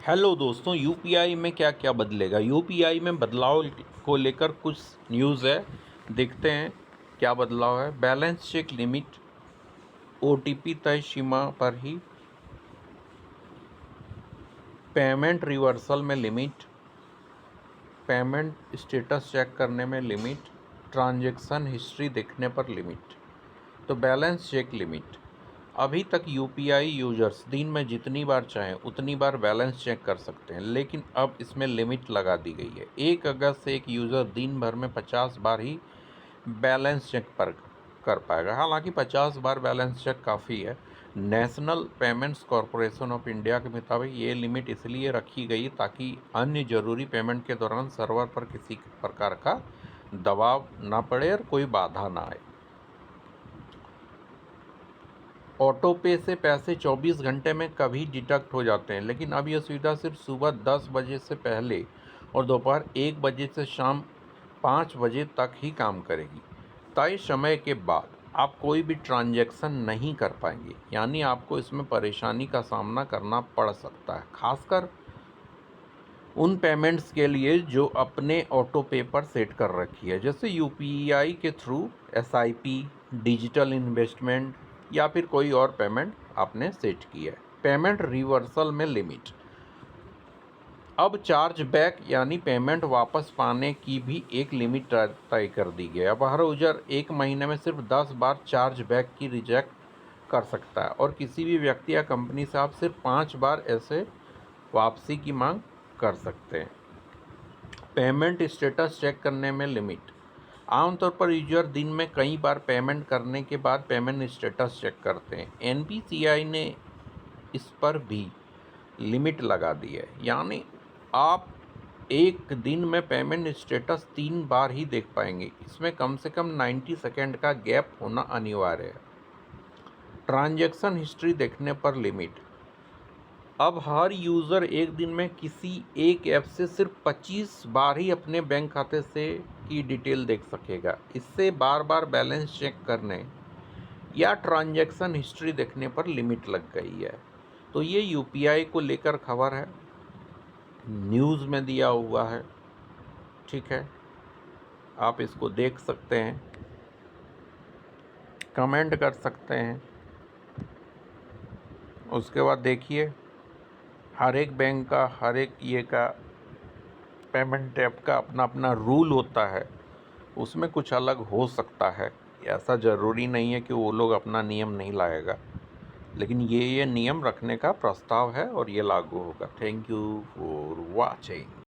Hello दोस्तों, UPI में क्या क्या बदलेगा। यूपीआई में बदलाव को लेकर कुछ न्यूज़ है, देखते हैं क्या बदलाव है। बैलेंस चेक लिमिट, ओटीपी तय सीमा पर ही, पेमेंट रिवर्सल में लिमिट, पेमेंट स्टेटस चेक करने में लिमिट, ट्रांजैक्शन हिस्ट्री देखने पर लिमिट। तो बैलेंस चेक लिमिट, अभी तक यूपीआई यूजर्स दिन में जितनी बार चाहें उतनी बार बैलेंस चेक कर सकते हैं, लेकिन अब इसमें लिमिट लगा दी गई है। 1 अगस्त से एक यूज़र दिन भर में 50 बार ही बैलेंस चेक पर कर पाएगा। हालांकि 50 बार बैलेंस चेक काफ़ी है। National payments corporation of India के मुताबिक ये लिमिट इसलिए रखी गई ताकि अन्य ज़रूरी पेमेंट के दौरान सर्वर पर किसी प्रकार का दबाव ना पड़े और कोई बाधा ना आए। ऑटो पे से पैसे 24 घंटे में कभी डिडक्ट हो जाते हैं, लेकिन अब यह सुविधा सिर्फ सुबह 10 बजे से पहले और दोपहर 1 बजे से शाम 5 बजे तक ही काम करेगी। तय समय के बाद आप कोई भी ट्रांजैक्शन नहीं कर पाएंगे, यानी आपको इसमें परेशानी का सामना करना पड़ सकता है, खासकर उन पेमेंट्स के लिए जो अपने ऑटो पे पर सेट कर रखी है, जैसे यूपीआई के थ्रू एसआईपी, डिजिटल इन्वेस्टमेंट या फिर कोई और पेमेंट आपने सेट की है। पेमेंट रिवर्सल में लिमिट, अब चार्ज बैक यानी पेमेंट वापस पाने की भी एक लिमिट तय कर दी गई है। अब हर यूजर 1 महीने में सिर्फ 10 बार चार्ज बैक की रिजेक्ट कर सकता है और किसी भी व्यक्ति या कंपनी से आप सिर्फ 5 बार ऐसे वापसी की मांग कर सकते हैं। पेमेंट स्टेटस चेक करने में लिमिट, आमतौर पर यूजर दिन में कई बार पेमेंट करने के बाद पेमेंट स्टेटस चेक करते हैं। एनपीसीआई ने इस पर भी लिमिट लगा दी है, यानी आप एक दिन में पेमेंट स्टेटस 3 बार ही देख पाएंगे। इसमें कम से कम 90 सेकेंड का गैप होना अनिवार्य है। ट्रांजैक्शन हिस्ट्री देखने पर लिमिट, अब हर यूज़र एक दिन में किसी एक ऐप से सिर्फ 25 बार ही अपने बैंक खाते से की डिटेल देख सकेगा। इससे बार बार बैलेंस चेक करने या ट्रांजैक्शन हिस्ट्री देखने पर लिमिट लग गई है। तो ये यूपीआई को लेकर खबर है, न्यूज़ में दिया हुआ है, ठीक है। आप इसको देख सकते हैं, कमेंट कर सकते हैं। उसके बाद देखिए, हर एक बैंक का, हर एक ये का पेमेंट ऐप का अपना अपना रूल होता है, उसमें कुछ अलग हो सकता है। ऐसा ज़रूरी नहीं है कि वो लोग अपना नियम नहीं लाएगा, लेकिन ये नियम रखने का प्रस्ताव है और ये लागू होगा। Thank you for watching.